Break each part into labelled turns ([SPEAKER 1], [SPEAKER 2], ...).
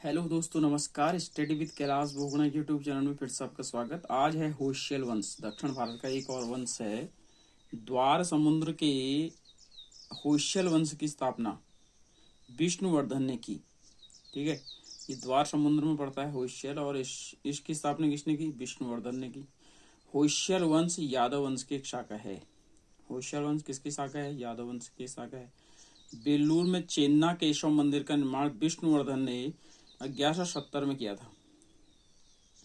[SPEAKER 1] Hello दोस्तों, नमस्कार। Study with Kailash Bogna YouTube channel में फिर से आपका स्वागत। आज है होयसल वंश, दक्षिण भारत का एक और वंश है। द्वार समुद्र के होयसल वंश की स्थापना विष्णुवर्धन ने की। ठीक है, ये द्वार समुद्र में पड़ता है होयसल, और इसकी स्थापना किसने की? विष्णुवर्धन ने की। होयसल वंश यादव वंश की एक शाखा है। होयसल वंश किसकी शाखा है? यादव वंश की शाखा है। बेलूर में चेन्ना केशव मंदिर का निर्माण विष्णुवर्धन ने 1170 में किया था।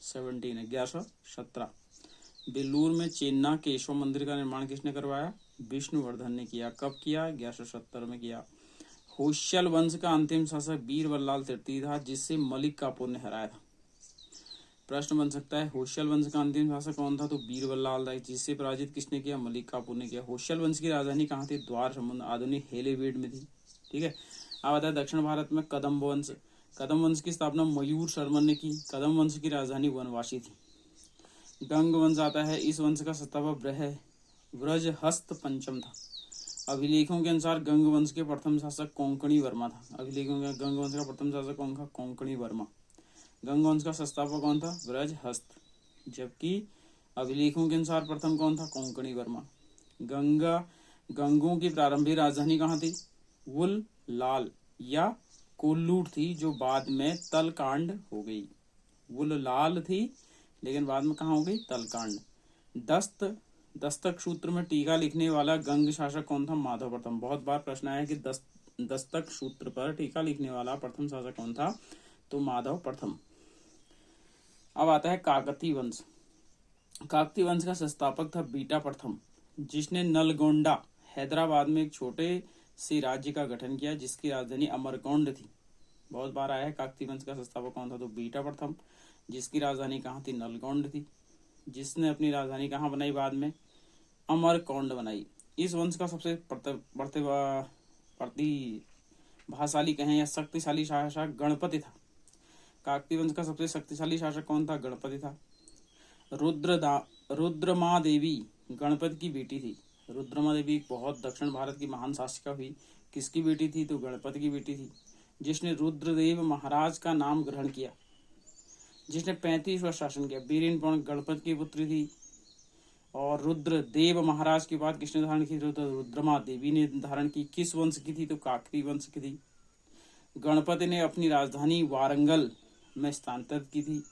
[SPEAKER 1] 1117। बेलूर में चेन्ना केशव मंदिर का निर्माण किसने करवाया? विष्णुवर्धन ने किया। कब किया? 1170 में किया। होयसल वंश का अंतिम शासक वीर बल्लाल तृतीय था, जिससे मलिक काफूर ने हराया था। प्रश्न बन सकता है, होयसल वंश का अंतिम शासक कौन था? तो वीर बल्लाल था, जिससे पराजित किसने किया? मलिक काफूर ने किया। होयसल वंश की राजधानी कहाँ थी? द्वार समुद्र, आधुनिक हेलेवीड में थी। ठीक है। अब आता है दक्षिण भारत में कदम्ब वंश। कदम्ब वंश की स्थापना मयूर शर्मन ने की। कदम्ब वंश की राजधानी वनवासी थी। गंग वंश आता है। इस वंश का संस्थापक व्रजहस्त पंचम था। अभिलेखों के अनुसार गंग वंश के प्रथम शासक कोंकणी वर्मा था। अभिलेखों के गंग वंश का प्रथम शासक कौन था? कोंकणी वर्मा। गंग वंश का संस्थापक कौन था? व्रजहस्त। जबकि अभिलेखों के अनुसार प्रथम कौन था? कोंकणी वर्मा। गंगों की प्रारंभिक राजधानी कहाँ थी? वुल लाल या कोल्लूर थी, जो बाद में तलकांड हो गई। वुल लाल थी, लेकिन बाद में कहाँ हो गई? तलकांड। दस्तक सूत्र में टीका लिखने वाला गंग शासक कौन था? माधव प्रथम। बहुत बार प्रश्न आया कि दस्तक सूत्र पर टीका लिखने वाला प्रथम शासक कौन था? तो माधव प्रथम। अब आता है काकतीय वंश। काकतीय वंश का संस्थापक था बीटा प्रथम, जिसने नलगोंडा हैदराबाद में एक छोटे से राज्य का गठन किया, जिसकी राजधानी अमरकौंड थी। बहुत बार आया है काकतीय वंश का संस्थापक कौन था? तो बीटा प्रथम, जिसकी राजधानी कहाँ थी? नलगोंड थी। जिसने अपनी राजधानी कहाँ बनाई बाद में? अमरकौंड बनाई। इस वंश का सबसे प्रतिभाशाली कहें या शक्तिशाली शासक गणपति था। काकतीय वंश का सबसे शक्तिशाली शासक कौन था? गणपति था। रुद्रमा देवी गणपति की बेटी थी। रुद्रमा देवी बहुत दक्षिण भारत की महान शासिका हुई। किसकी बेटी थी? तो गणपति की बेटी थी, जिसने रुद्रदेव महाराज का नाम ग्रहण किया, जिसने 35 वर्ष शासन किया। वीरेन्द्र गणपति की पुत्री थी। और रुद्रदेव महाराज की बात किसने धारण की? तो रुद्रमा देवी ने धारण की। किस वंश की थी? तो काकतीय वंश की थी। गणपति ने अपनी राजधानी वारंगल में स्थानांतरित की थी।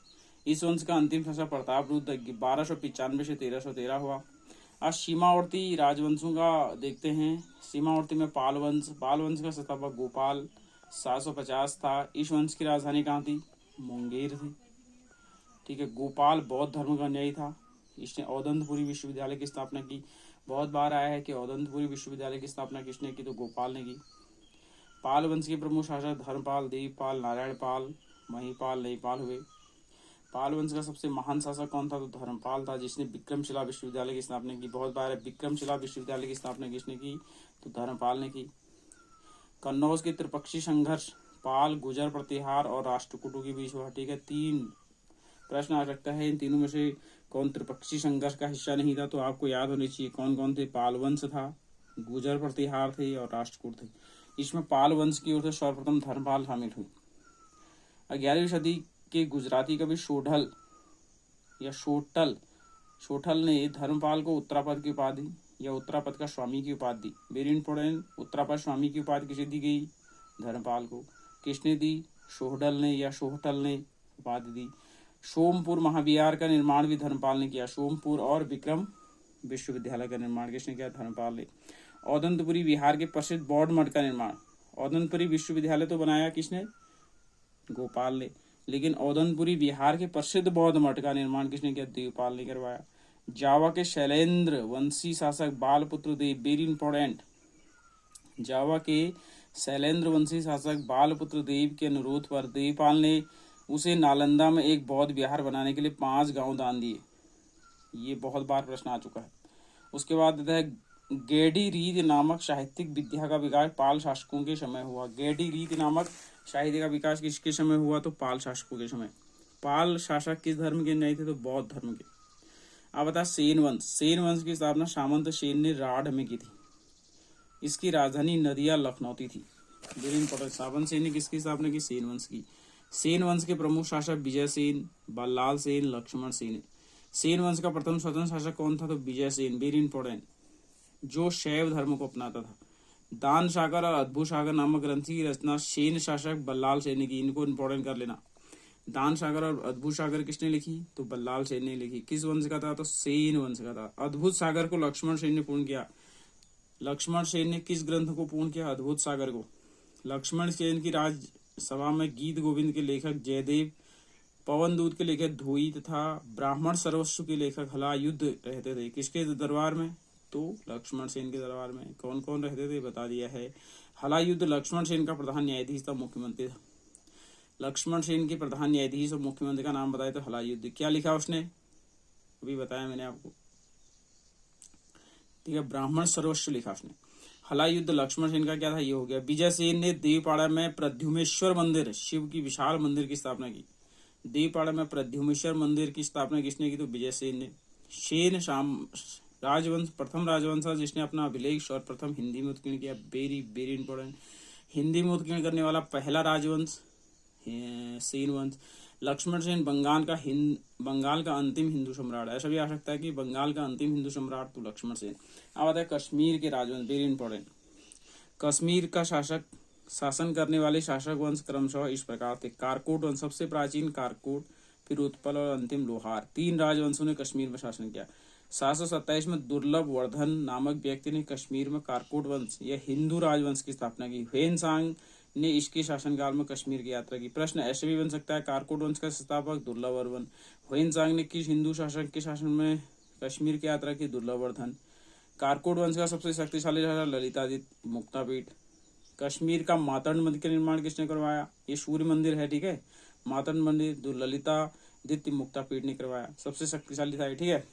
[SPEAKER 1] इस वंश का अंतिम शासक प्रतापरुद्र 1295 से 1313 हुआ। आज सीमावर्ती राजवंशों का देखते हैं। सीमावर्ती में पाल वंश का संस्थापक गोपाल 750 था। इस वंश की राजधानी कहाँ थी? मुंगेर थी। ठीक है। गोपाल बौद्ध धर्म का अनुयायी था। इसने औदंतपुरी विश्वविद्यालय की स्थापना की। बहुत बार आया है कि औदंतपुरी विश्वविद्यालय की स्थापना किसने की? तो गोपाल ने की। पाल वंश के प्रमुख शासक धर्मपाल, देवपाल, नारायण पाल, महिपाल, नयपाल हुए। पाल वंश का सबसे महान शासक कौन था? तो धर्मपाल था, जिसने विक्रमशिला विश्वविद्यालय की स्थापना की। बहुत बार विक्रमशिला विश्वविद्यालय की स्थापना किसने की? तो धर्मपाल ने की। कन्नौज के त्रिपक्षीय संघर्ष पाल, गुजर प्रतिहार और राष्ट्रकूटों के बीच हुआ। ठीक है। 3 प्रश्न आ सकता है। इन तीनों में से कौन त्रिपक्षीय संघर्ष का हिस्सा नहीं था? तो आपको याद होनी चाहिए कौन कौन थे। पाल वंश था, गुजर प्रतिहार थे और राष्ट्रकूट थे। इसमें पाल वंश की ओर से सर्वप्रथम धर्मपाल शामिल हुई। 11वीं सदी के गुजराती कवि सोठल ने धर्मपाल को उत्तरापद की उपाधि या उत्तरापद का स्वामी की उपाधि दी। वेरी इंपोर्टेंट, उत्तरापद स्वामी की उपाधि किसे दी गई? धर्मपाल को। किसने दी? सोहटल ने उपाधि दी। सोमपुर महाविहार का निर्माण भी धर्मपाल ने किया। सोमपुर और विक्रम विश्वविद्यालय का निर्माण किसने किया? धर्मपाल ने। औदंतपुरी बिहार के प्रसिद्ध बौद्ध मठ का निर्माण, औदंतपुरी विश्वविद्यालय तो बनाया किसने? गोपाल ने। लेकिन औदंतपुरी बिहार के प्रसिद्ध बौद्ध मठ का निर्माण किसने किया? देवपाल ने करवाया। जावा के शैलेंद्र वंशी शासक बालपुत्र देव, वेरी इंपोर्टेंट, जावा के शैलेंद्र वंशी शासक बालपुत्र देव के अनुरोध पर देवपाल ने उसे नालंदा में एक बौद्ध विहार बनाने के लिए 5 गांव दान दिए। ये बहुत बार प्रश्न आ चुका है। उसके बाद है गेडी रीत नामक साहित्यिक विद्या का विकास पाल शासकों के समय हुआ। गेडी रीत नामक साहित्य का विकास किसके समय हुआ? तो पाल शासकों के समय। पाल शासक किस धर्म के नहीं थे? तो बौद्ध धर्म के। अब बता सेन वंश की स्थापना सामंत सेन ने राढ़ में की थी। इसकी राजधानी नदिया लखनौती थी। सावंत सेन ने किसकी स्थापना की? सेन वंश की। सेन वंश के प्रमुख शासक विजय सेन, बल्लाल सेन, लक्ष्मण सेन। सेन वंश का प्रथम स्वतंत्र शासक कौन था? तो विजय सेन, वेरी इंपॉर्टेंट, जो शैव धर्म को अपनाता था। दान सागर और अद्भुत सागर नामक ग्रंथ की रचना सेन शासक बल्लाल सेन ने की। इनको इंपॉर्टेंट कर लेना। दान सागर और अद्भुत सागर किसने लिखी? तो बल्लाल सेन ने लिखी। किस वंश का था? तो सेन वंश का था। अद्भुत सागर को लक्ष्मण सेन ने पूर्ण किया। लक्ष्मण सेन ने किस ग्रंथ को पूर्ण किया? अद्भुत सागर को। लक्ष्मण सेन की राजसभा में गीत गोविंद के लेखक जयदेव, पवन दूत के लेखक धोई तथा ब्राह्मण सर्वस्व के लेखक हलायुद्ध रहते थे। किसके दरबार में? तो लक्ष्मण सेन के दरबार में। कौन कौन रहते थे बता दिया है। हलायुद्ध लक्ष्मण सेन का प्रधान न्यायाधीश था, मुख्यमंत्री था। लक्ष्मण सेन के प्रधान न्यायाधीश और मुख्यमंत्री का नाम बताए तो हलायुद्ध। क्या लिखा उसने? अभी बताया मैंने आपको, ठीक है, ब्राह्मण सर्वस्व लिखा उसने। हलायुद्ध लक्ष्मण सेन का क्या था? ये हो गया। विजय सेन ने देवपाड़ा में प्रद्युम्नेश्वर मंदिर, शिव की विशाल मंदिर की स्थापना की। देवपाड़ा में प्रद्युम्नेश्वर मंदिर की स्थापना किसने की? तो विजय सेन ने। सेन राजवंश प्रथम राजवंश था जिसने अपना अभिलेख सर्वप्रथम हिंदी में उत्कीर्ण किया। वेरी वेरी इंपॉर्टेंट, हिंदी में उत्कीर्ण करने वाला पहला राजवंश सेन वंश। लक्ष्मण सेन बंगाल का अंतिम हिंदू सम्राट। ऐसा भी आ सकता है कि बंगाल का अंतिम हिंदू सम्राट तो लक्ष्मण सेन। अब आता है कश्मीर के राजवंश, वेरी इंपॉर्टेंट। कश्मीर का शासन करने वाले शासक वंश क्रमशः इस प्रकार थे। कारकोट वंश, सबसे प्राचीन कारकोट, फिर उत्पल और अंतिम लोहार। 3 राजवंशों ने कश्मीर में शासन किया। 727 में दुर्लभ वर्धन नामक व्यक्ति ने कश्मीर में कारकोट वंश या हिंदू राजवंश की स्थापना की। ह्वेनसांग ने इसके शासनकाल में कश्मीर की यात्रा की। प्रश्न ऐसे भी बन सकता है, कारकोट वंश का संस्थापक दुर्लभ वर्धन। ह्वेनसांग ने किस हिंदू शासक के शासन में कश्मीर की यात्रा की? दुर्लभ वर्धन। कारकोट वंश का सबसे शक्तिशाली राजा ललितादित्य मुक्तापीठ। कश्मीर का मातंड मंदिर का निर्माण किसने करवाया? ये सूर्य मंदिर है, ठीक है। मातंड मंदिर ललितादित्य मुक्तापीठ ने करवाया, सबसे शक्तिशाली था, ठीक है।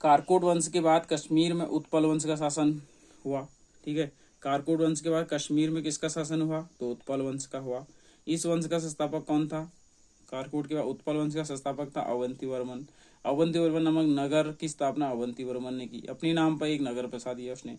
[SPEAKER 1] कारकोट वंश के बाद कश्मीर में उत्पल वंश का शासन हुआ, ठीक है। कारकोट वंश के बाद कश्मीर में किसका शासन हुआ? तो उत्पल वंश का हुआ। इस वंश का संस्थापक कौन था? कारकोट के बाद उत्पल वंश का संस्थापक था अवंती वर्मन। अवंती वर्मन नामक नगर की स्थापना अवंती वर्मन ने की। अपने नाम पर एक नगर बसा दिया उसने।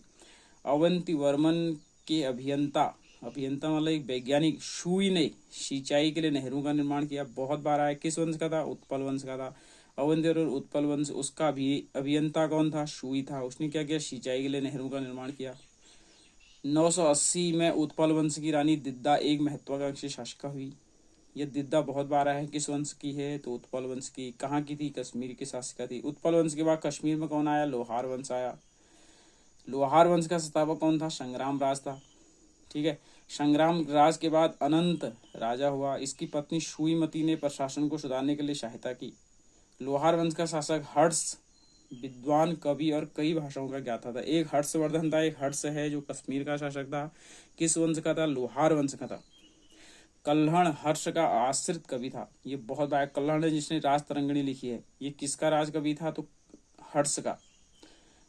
[SPEAKER 1] अवंती वर्मन के अभियंता मतलब एक वैज्ञानिक सुई ने सिंचाई के लिए नहरों का निर्माण किया। बहुत बार आया। किस वंश का था? उत्पल वंश का था। अवंती और उत्पल वंश, उसका अभियंता कौन था? सुई था। उसने क्या किया? सिंचाई के लिए नहरों का निर्माण किया। 980 में उत्पल वंश की रानी दिद्दा एक महत्वाकांक्षी शासिका हुई। यह दिद्दा बहुत बार आया है। किस वंश की है? तो उत्पल वंश की। कहाँ की थी? कश्मीर की शासिका थी। उत्पल वंश के बाद कश्मीर में कौन आया? लोहार वंश आया। लोहार वंश का संस्थापक कौन था? संग्राम राज था, ठीक है। संग्राम राज के बाद अनंत राजा हुआ। इसकी पत्नी सुईमती ने प्रशासन को सुधारने के लिए सहायता की। लोहार वंश का शासक हर्ष विद्वान कवि और कई भाषाओं का ज्ञाता था। एक हर्षवर्धन था, एक हर्ष है जो कश्मीर का शासक था। किस वंश का था? लोहार वंश का था। कल्हण हर्ष का आश्रित कवि था। ये बहुत आया। कल्हण जिसने राज तरंगिणी लिखी है, ये किसका राज कवि था? तो हर्ष का।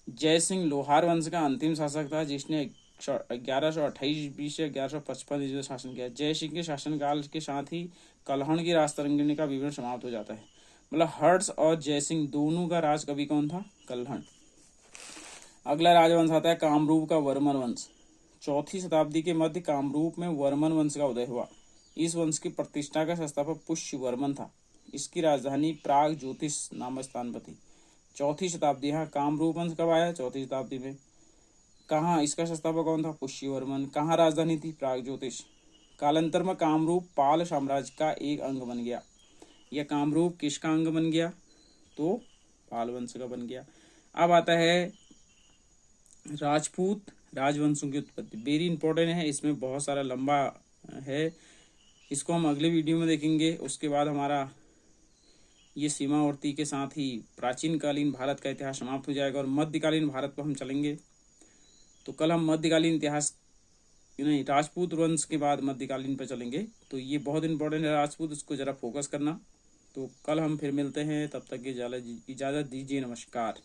[SPEAKER 1] जय सिंह लोहार वंश का अंतिम शासक था जिसने 1128 ईस्वी से 1155 ईस्वी शासन किया। जय सिंह के शासनकाल के साथ ही कल्हण की राज तरंगिणी का विवरण समाप्त हो जाता है। मतलब हर्ष और जय सिंह दोनों का राज कवि कौन था? कल्हण। अगला राजवंश आता है कामरूप का वर्मन वंश। 4वीं शताब्दी के मध्य कामरूप में वर्मन वंश का उदय हुआ। इस वंश की प्रतिष्ठा का संस्थापक पुष्य वर्मन था। इसकी राजधानी प्राग ज्योतिष नामक स्थान पर थी। 4वीं शताब्दी। हाँ, कामरूप वंश कब आया? 4वीं शताब्दी में। कहाँ? इसका संस्थापक कौन था? पुष्य वर्मन। कहाँ राजधानी थी? प्राग ज्योतिष। कालांतर में कामरूप पाल साम्राज्य का एक अंग बन गया। यह कामरूप किसका अंग बन गया? तो पाल वंश का बन गया। अब आता है राजपूत राजवंशों की उत्पत्ति। वेरी इंपॉर्टेंट है, इसमें बहुत सारा लंबा है, इसको हम अगले वीडियो में देखेंगे। उसके बाद हमारा ये सीमावर्ती के साथ ही प्राचीन कालीन भारत का इतिहास समाप्त हो जाएगा और मध्यकालीन भारत पर हम चलेंगे। तो कल हम मध्यकालीन इतिहास नहीं, राजपूत वंश के बाद मध्यकालीन पर चलेंगे। तो ये बहुत इंपॉर्टेंट है राजपूत, उसको जरा फोकस करना। तो कल हम फिर मिलते हैं, तब तक की इजाजत दीजिए। नमस्कार।